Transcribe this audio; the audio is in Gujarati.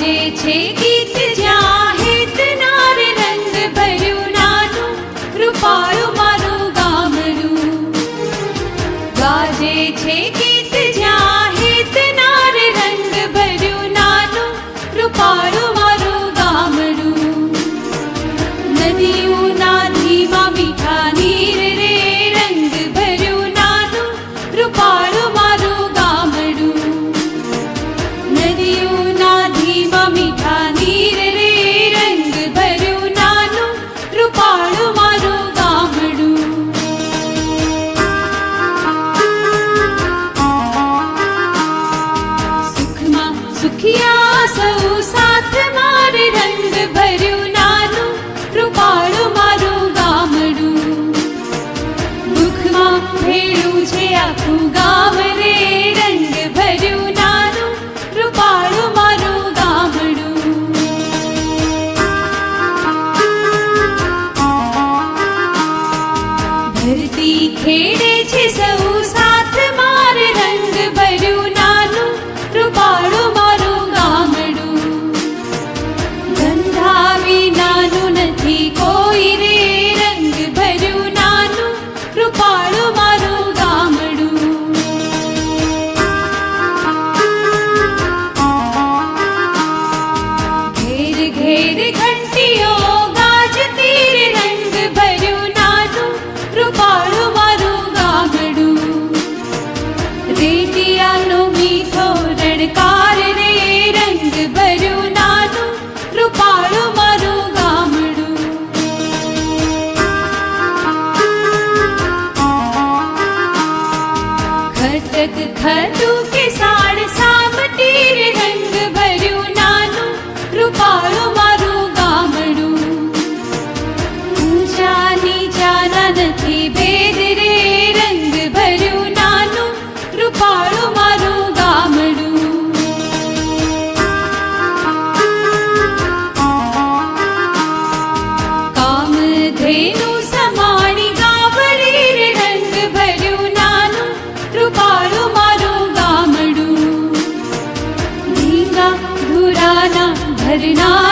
ગાજે છે ગીત જ્યાં હેત નારે રંગ ભર્યું નાનું રૂપાળું મારું ગામડું. ગાજે છે ગીત જ્યાં હેત નારે રંગ ભર્યું નાનું રૂપાળું મારું ગામડું. નદીઓના ધીમા મીઠા નીર રે રંગ ભર્યું નાનું રૂપાળું મારું ગામડું. નદીઓના ધીમા મીઠા નીર રે રંગ ભર્યું નાનું રૂપાળું મારું ગામડું. સુખમાં સુખિયા સૌ સાથ મારે રંગ ભર્યું